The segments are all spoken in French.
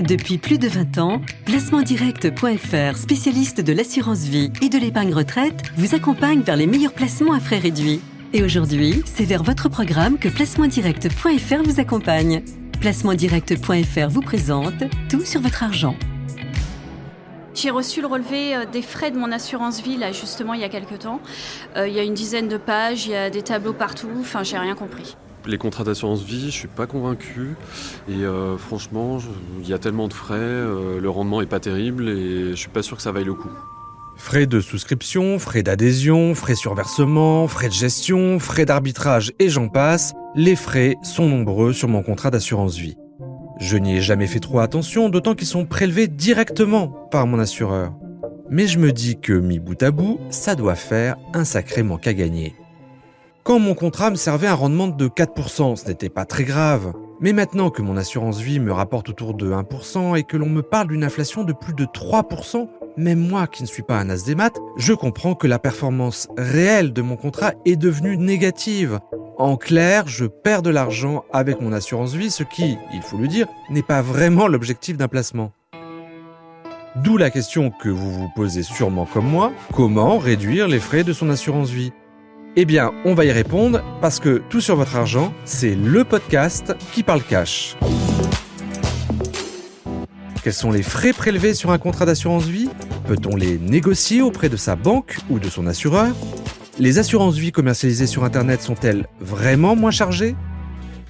Depuis plus de 20 ans, placementdirect.fr, spécialiste de l'assurance vie et de l'épargne retraite, vous accompagne vers les meilleurs placements à frais réduits. Et aujourd'hui, c'est vers votre programme que placementdirect.fr vous accompagne. Placementdirect.fr vous présente tout sur votre argent. J'ai reçu le relevé des frais de mon assurance vie, là, justement, il y a quelques temps. Il y a une dizaine de pages, il y a des tableaux partout, enfin, j'ai rien compris. Les contrats d'assurance vie, je suis pas convaincu. Et franchement, il y a tellement de frais, le rendement est pas terrible et je suis pas sûr que ça vaille le coup. Frais de souscription, frais d'adhésion, frais sur versement, frais de gestion, frais d'arbitrage et j'en passe, les frais sont nombreux sur mon contrat d'assurance vie. Je n'y ai jamais fait trop attention, d'autant qu'ils sont prélevés directement par mon assureur. Mais je me dis que, mis bout à bout, ça doit faire un sacré manque à gagner. Quand mon contrat me servait un rendement de 4%, ce n'était pas très grave. Mais maintenant que mon assurance vie me rapporte autour de 1% et que l'on me parle d'une inflation de plus de 3%, même moi qui ne suis pas un as des maths, je comprends que la performance réelle de mon contrat est devenue négative. En clair, je perds de l'argent avec mon assurance vie, ce qui, il faut le dire, n'est pas vraiment l'objectif d'un placement. D'où la question que vous vous posez sûrement comme moi, comment réduire les frais de son assurance vie ? Eh bien, on va y répondre parce que Tout sur votre argent, c'est le podcast qui parle cash. Quels sont les frais prélevés sur un contrat d'assurance vie ? Peut-on les négocier auprès de sa banque ou de son assureur ? Les assurances vie commercialisées sur Internet sont-elles vraiment moins chargées ?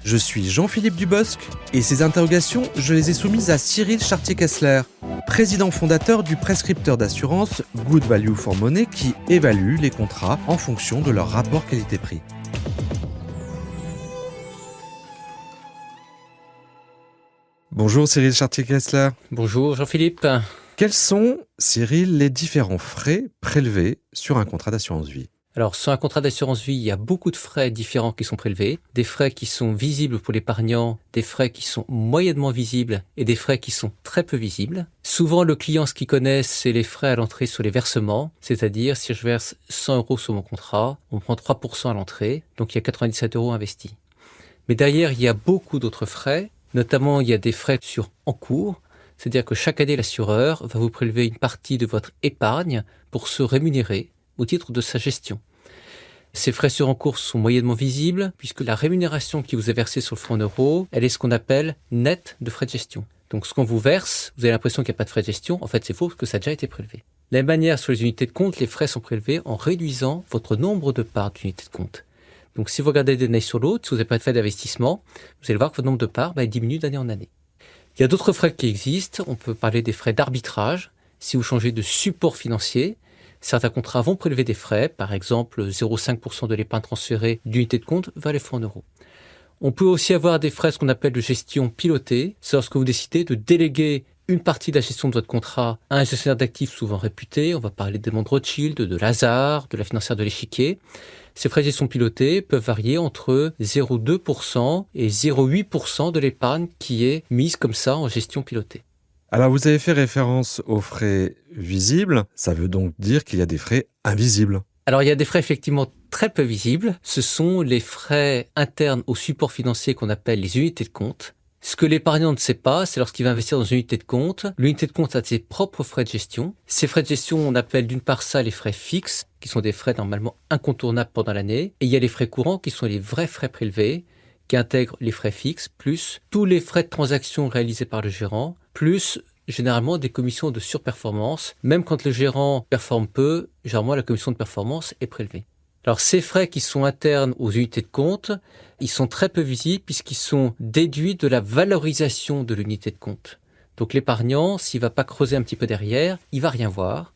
Je suis Jean-Philippe Dubosc et ces interrogations, je les ai soumises à Cyril Chartier-Kessler, président fondateur du prescripteur d'assurance Good Value for Money qui évalue les contrats en fonction de leur rapport qualité-prix. Bonjour Cyril Chartier-Kessler. Bonjour Jean-Philippe. Quels sont, Cyril, les différents frais prélevés sur un contrat d'assurance vie ? Alors, sur un contrat d'assurance vie, il y a beaucoup de frais différents qui sont prélevés. Des frais qui sont visibles pour l'épargnant, des frais qui sont moyennement visibles et des frais qui sont très peu visibles. Souvent, le client, ce qu'il connaît, c'est les frais à l'entrée sur les versements. C'est-à-dire, si je verse 100 € sur mon contrat, on prend 3% à l'entrée, donc il y a 97 € investis. Mais derrière, il y a beaucoup d'autres frais. Notamment, il y a des frais sur encours. C'est-à-dire que chaque année, l'assureur va vous prélever une partie de votre épargne pour se rémunérer au titre de sa gestion. Ces frais sur encours sont moyennement visibles puisque la rémunération qui vous est versée sur le fonds en euros, elle est ce qu'on appelle net de frais de gestion. Donc ce qu'on vous verse, vous avez l'impression qu'il n'y a pas de frais de gestion, en fait c'est faux parce que ça a déjà été prélevé. De la même manière, sur les unités de compte, les frais sont prélevés en réduisant votre nombre de parts d'unités de compte. Donc si vous regardez d'une année sur l'autre, si vous n'avez pas de frais d'investissement, vous allez voir que votre nombre de parts il diminue d'année en année. Il y a d'autres frais qui existent, on peut parler des frais d'arbitrage. Si vous changez de support financier, certains contrats vont prélever des frais, par exemple 0,5% de l'épargne transférée d'unité de compte vers les fonds en euros. On peut aussi avoir des frais, ce qu'on appelle de gestion pilotée, c'est lorsque vous décidez de déléguer une partie de la gestion de votre contrat à un gestionnaire d'actifs souvent réputé. On va parler des mondes Rothschild, de Lazard, de la financière de l'échiquier. Ces frais de gestion pilotée peuvent varier entre 0,2% et 0,8% de l'épargne qui est mise comme ça en gestion pilotée. Alors vous avez fait référence aux frais visibles, ça veut donc dire qu'il y a des frais invisibles. Alors il y a des frais effectivement très peu visibles, ce sont les frais internes au support financier qu'on appelle les unités de compte. Ce que l'épargnant ne sait pas, c'est lorsqu'il va investir dans une unité de compte, l'unité de compte a ses propres frais de gestion. Ces frais de gestion, on appelle d'une part ça les frais fixes, qui sont des frais normalement incontournables pendant l'année, et il y a les frais courants qui sont les vrais frais prélevés, qui intègrent les frais fixes, plus tous les frais de transaction réalisés par le gérant, plus généralement des commissions de surperformance. Même quand le gérant performe peu, généralement la commission de performance est prélevée. Alors ces frais qui sont internes aux unités de compte, ils sont très peu visibles puisqu'ils sont déduits de la valorisation de l'unité de compte. Donc l'épargnant, s'il ne va pas creuser un petit peu derrière, il ne va rien voir.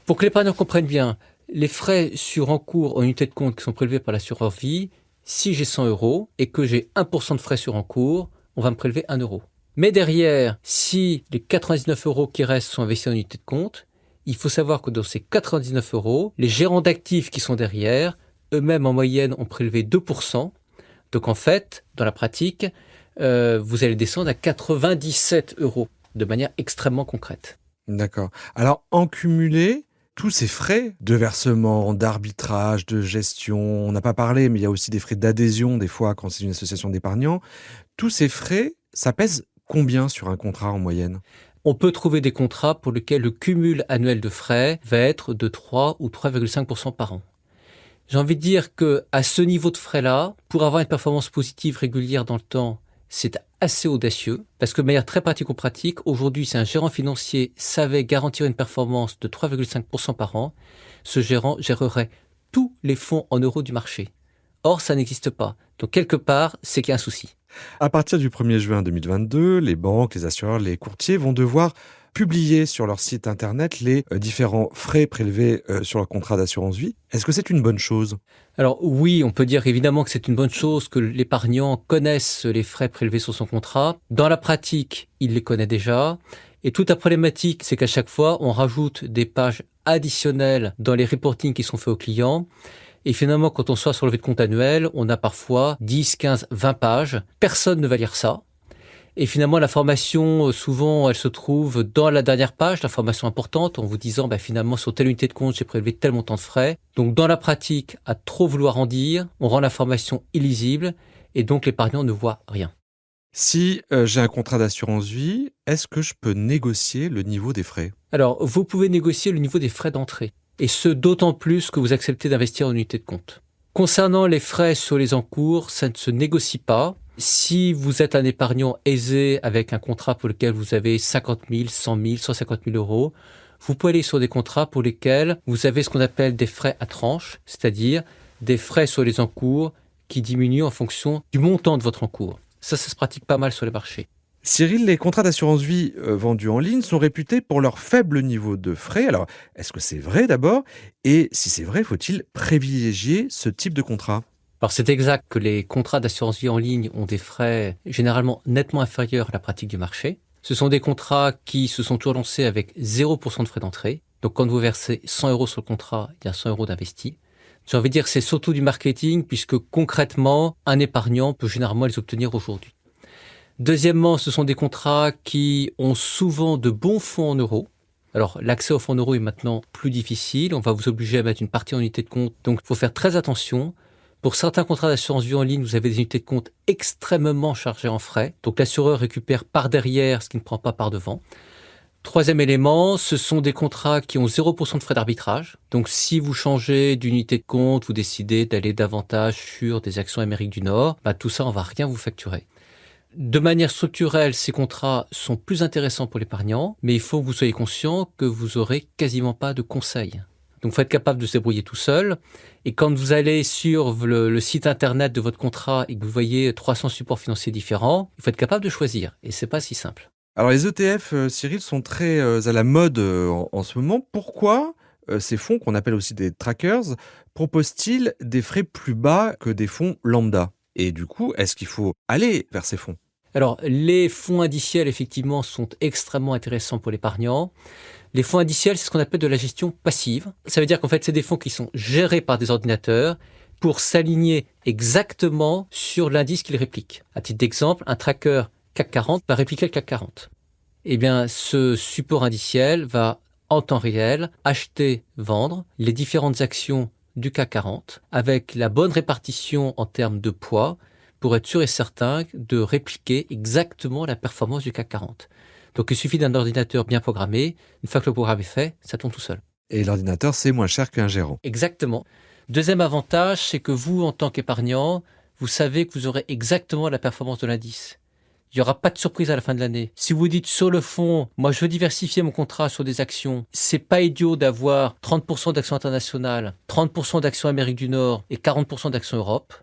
Pour que l'épargnant comprenne bien, les frais sur encours en unité de compte qui sont prélevés par l'assureur vie, si j'ai 100 € et que j'ai 1% de frais sur encours, on va me prélever 1 €. Mais derrière, si les 99 € qui restent sont investis en unité de compte, il faut savoir que dans ces 99 €, les gérants d'actifs qui sont derrière, eux-mêmes en moyenne ont prélevé 2%. Donc en fait, dans la pratique, vous allez descendre à 97 € de manière extrêmement concrète. D'accord. Alors en cumulé, tous ces frais de versement, d'arbitrage, de gestion, on n'a pas parlé, mais il y a aussi des frais d'adhésion des fois quand c'est une association d'épargnants, tous ces frais, ça pèse combien sur un contrat en moyenne ? On peut trouver des contrats pour lesquels le cumul annuel de frais va être de 3 ou 3,5% par an. J'ai envie de dire qu'à ce niveau de frais-là, pour avoir une performance positive régulière dans le temps, c'est assez audacieux, parce que de manière très pratico-pratique, aujourd'hui, si un gérant financier savait garantir une performance de 3,5% par an, ce gérant gérerait tous les fonds en euros du marché. Or, ça n'existe pas. Donc, quelque part, c'est qu'il y a un souci. À partir du 1er juin 2022, les banques, les assureurs, les courtiers vont devoir publier sur leur site internet les différents frais prélevés sur leur contrat d'assurance vie. Est-ce que c'est une bonne chose ? Alors oui, on peut dire évidemment que c'est une bonne chose que l'épargnant connaisse les frais prélevés sur son contrat. Dans la pratique, il les connaît déjà. Et toute la problématique, c'est qu'à chaque fois, on rajoute des pages additionnelles dans les reportings qui sont faits aux clients. Et finalement, quand on sort sur le levé de compte annuel, on a parfois 10, 15, 20 pages. Personne ne va lire ça. Et finalement, l'information, souvent, elle se trouve dans la dernière page, l'information importante, en vous disant, finalement, sur telle unité de compte, j'ai prélevé tel montant de frais. Donc, dans la pratique, à trop vouloir en dire, on rend l'information illisible et donc l'épargnant ne voit rien. Si j'ai un contrat d'assurance vie, est-ce que je peux négocier le niveau des frais ? Alors, vous pouvez négocier le niveau des frais d'entrée. Et ce, d'autant plus que vous acceptez d'investir en unité de compte. Concernant les frais sur les encours, ça ne se négocie pas. Si vous êtes un épargnant aisé avec un contrat pour lequel vous avez 50 000, 100 000, 150 000 euros, vous pouvez aller sur des contrats pour lesquels vous avez ce qu'on appelle des frais à tranche, c'est-à-dire des frais sur les encours qui diminuent en fonction du montant de votre encours. Ça se pratique pas mal sur les marchés. Cyril, les contrats d'assurance vie vendus en ligne sont réputés pour leur faible niveau de frais. Alors, est-ce que c'est vrai d'abord ? Et si c'est vrai, faut-il privilégier ce type de contrat ? Alors c'est exact que les contrats d'assurance vie en ligne ont des frais généralement nettement inférieurs à la pratique du marché. Ce sont des contrats qui se sont toujours lancés avec 0% de frais d'entrée. Donc quand vous versez 100 euros sur le contrat, il y a 100 euros d'investis. J'ai envie de dire que c'est surtout du marketing puisque concrètement, un épargnant peut généralement les obtenir aujourd'hui. Deuxièmement, ce sont des contrats qui ont souvent de bons fonds en euros. Alors, l'accès aux fonds en euros est maintenant plus difficile. On va vous obliger à mettre une partie en unité de compte. Donc, il faut faire très attention. Pour certains contrats d'assurance vie en ligne, vous avez des unités de compte extrêmement chargées en frais. Donc, l'assureur récupère par derrière ce qui ne prend pas par devant. Troisième élément, ce sont des contrats qui ont 0% de frais d'arbitrage. Donc, si vous changez d'unité de compte, vous décidez d'aller davantage sur des actions Amérique du Nord, tout ça, on va rien vous facturer. De manière structurelle, ces contrats sont plus intéressants pour l'épargnant, mais il faut que vous soyez conscient que vous aurez quasiment pas de conseils. Donc, il faut être capable de se débrouiller tout seul. Et quand vous allez sur le site internet de votre contrat et que vous voyez 300 supports financiers différents, il faut être capable de choisir. Et c'est pas si simple. Alors, les ETF, Cyril, sont très à la mode en ce moment. Pourquoi ces fonds, qu'on appelle aussi des trackers, proposent-ils des frais plus bas que des fonds lambda ? Et du coup, est-ce qu'il faut aller vers ces fonds ? Alors, les fonds indiciels, effectivement, sont extrêmement intéressants pour l'épargnant. Les fonds indiciels, c'est ce qu'on appelle de la gestion passive. Ça veut dire qu'en fait, c'est des fonds qui sont gérés par des ordinateurs pour s'aligner exactement sur l'indice qu'ils répliquent. À titre d'exemple, un tracker CAC 40 va répliquer le CAC 40. Eh bien, ce support indiciel va, en temps réel, acheter, vendre les différentes actions du CAC 40 avec la bonne répartition en termes de poids pour être sûr et certain de répliquer exactement la performance du CAC 40. Donc, il suffit d'un ordinateur bien programmé. Une fois que le programme est fait, ça tourne tout seul. Et l'ordinateur, c'est moins cher qu'un gérant. Exactement. Deuxième avantage, c'est que vous, en tant qu'épargnant, vous savez que vous aurez exactement la performance de l'indice. Il n'y aura pas de surprise à la fin de l'année. Si vous dites sur le fond, moi je veux diversifier mon contrat sur des actions, c'est pas idiot d'avoir 30% d'actions internationales, 30% d'actions Amérique du Nord et 40% d'actions Europe,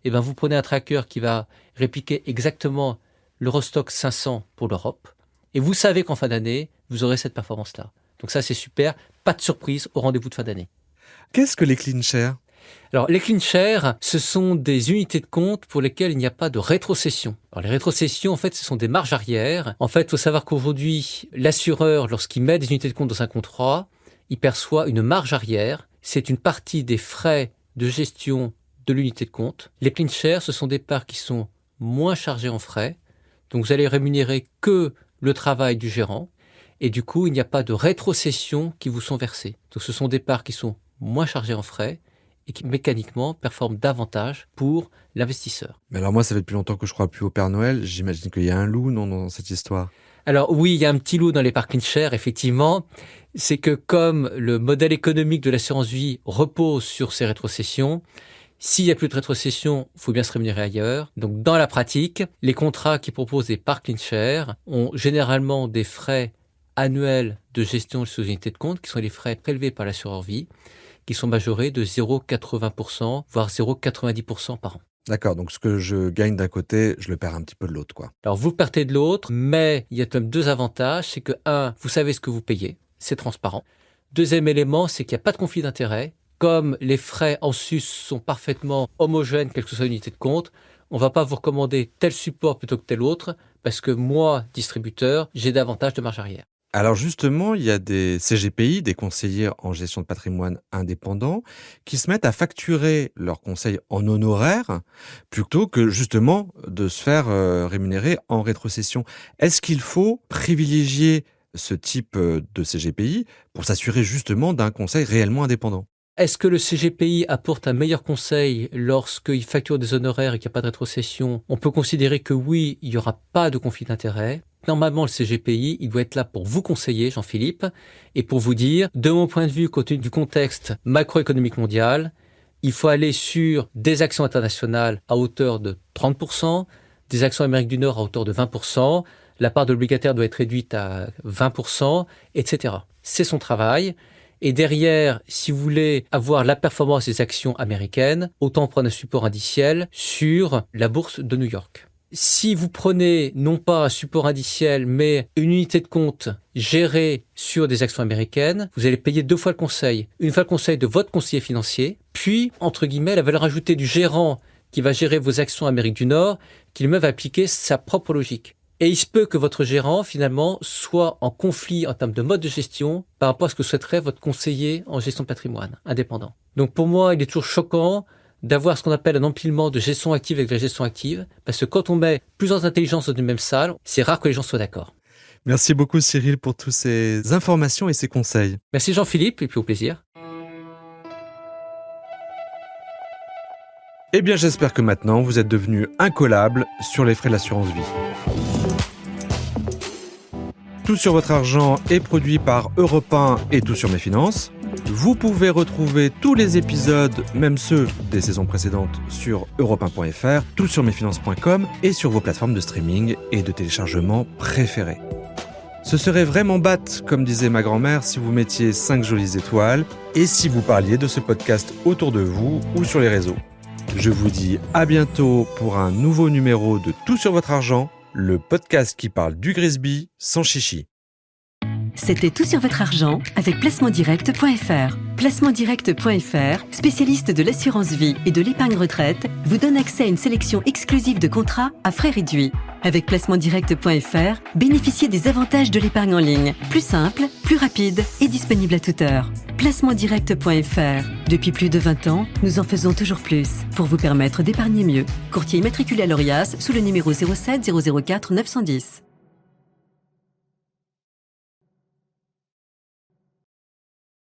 et bien vous prenez un tracker qui va répliquer exactement l'Eurostoxx 500 pour l'Europe, et vous savez qu'en fin d'année, vous aurez cette performance-là. Donc ça c'est super, pas de surprise au rendez-vous de fin d'année. Qu'est-ce que les CleanShares ? Alors, les CleanShares, ce sont des unités de compte pour lesquelles il n'y a pas de rétrocession. Alors, les rétrocessions, en fait, ce sont des marges arrière. En fait, il faut savoir qu'aujourd'hui, l'assureur, lorsqu'il met des unités de compte dans un contrat, il perçoit une marge arrière. C'est une partie des frais de gestion de l'unité de compte. Les CleanShares, ce sont des parts qui sont moins chargées en frais. Donc, vous allez rémunérer que le travail du gérant. Et du coup, il n'y a pas de rétrocession qui vous sont versées. Donc, ce sont des parts qui sont moins chargées en frais et qui mécaniquement performe davantage pour l'investisseur. Mais alors moi, ça fait depuis longtemps que je crois plus au Père Noël. J'imagine qu'il y a un loup, non, dans cette histoire. Alors oui, il y a un petit loup dans l'épargne CleanShare, effectivement. C'est que comme le modèle économique de l'assurance vie repose sur ces rétrocessions, s'il n'y a plus de rétrocession, il faut bien se rémunérer ailleurs. Donc dans la pratique, les contrats qui proposent des épargnes CleanShare ont généralement des frais annuels de gestion sous unité de compte, qui sont les frais prélevés par l'assureur vie, qui sont majorés de 0,80%, voire 0,90% par an. D'accord, donc ce que je gagne d'un côté, je le perds un petit peu de l'autre, quoi. Alors vous perdez de l'autre, mais il y a quand même deux avantages. C'est que, un, vous savez ce que vous payez, c'est transparent. Deuxième élément, c'est qu'il n'y a pas de conflit d'intérêt. Comme les frais en sus sont parfaitement homogènes, quelle que soit l'unité de compte, on ne va pas vous recommander tel support plutôt que tel autre, parce que moi, distributeur, j'ai davantage de marge arrière. Alors justement, il y a des CGPI, des conseillers en gestion de patrimoine indépendants, qui se mettent à facturer leurs conseils en honoraires plutôt que justement de se faire rémunérer en rétrocession. Est-ce qu'il faut privilégier ce type de CGPI pour s'assurer justement d'un conseil réellement indépendant ? Est-ce que le CGPI apporte un meilleur conseil lorsqu'il facture des honoraires et qu'il n'y a pas de rétrocession ? On peut considérer que oui, il n'y aura pas de conflit d'intérêt. Normalement, le CGPI, il doit être là pour vous conseiller, Jean-Philippe, et pour vous dire, de mon point de vue, compte tenu du contexte macroéconomique mondial, il faut aller sur des actions internationales à hauteur de 30%, des actions Amérique du Nord à hauteur de 20%, la part de l'obligataire doit être réduite à 20%, etc. C'est son travail. Et derrière, si vous voulez avoir la performance des actions américaines, autant prendre un support indiciel sur la bourse de New York. Si vous prenez non pas un support indiciel, mais une unité de compte gérée sur des actions américaines, vous allez payer 2 fois le conseil. Une fois le conseil de votre conseiller financier, puis, entre guillemets, la valeur ajoutée du gérant qui va gérer vos actions Amérique du Nord, qui lui-même va appliquer sa propre logique. Et il se peut que votre gérant, finalement, soit en conflit en termes de mode de gestion par rapport à ce que souhaiterait votre conseiller en gestion de patrimoine indépendant. Donc pour moi, il est toujours choquant d'avoir ce qu'on appelle un empilement de gestion active avec la gestion active, parce que quand on met plusieurs intelligences dans une même salle, c'est rare que les gens soient d'accord. Merci beaucoup Cyril pour toutes ces informations et ces conseils. Merci Jean-Philippe, et puis au plaisir. Eh bien, j'espère que maintenant, vous êtes devenus incollables sur les frais de l'assurance vie. Tout sur votre argent est produit par Europe 1 et Tout sur mes finances. Vous pouvez retrouver tous les épisodes, même ceux des saisons précédentes, sur europe1.fr, toutsurmesfinances.com et sur vos plateformes de streaming et de téléchargement préférées. Ce serait vraiment batte, comme disait ma grand-mère, si vous mettiez 5 jolies étoiles et si vous parliez de ce podcast autour de vous ou sur les réseaux. Je vous dis à bientôt pour un nouveau numéro de Tout sur votre argent, le podcast qui parle du Grisby sans chichi. C'était Tout sur votre argent avec placementdirect.fr. Placementdirect.fr, spécialiste de l'assurance vie et de l'épargne retraite, vous donne accès à une sélection exclusive de contrats à frais réduits. Avec placementdirect.fr, bénéficiez des avantages de l'épargne en ligne. Plus simple, plus rapide et disponible à toute heure. Placementdirect.fr. Depuis plus de 20 ans, nous en faisons toujours plus pour vous permettre d'épargner mieux. Courtier immatriculé à l'ORIAS sous le numéro 07 004 910.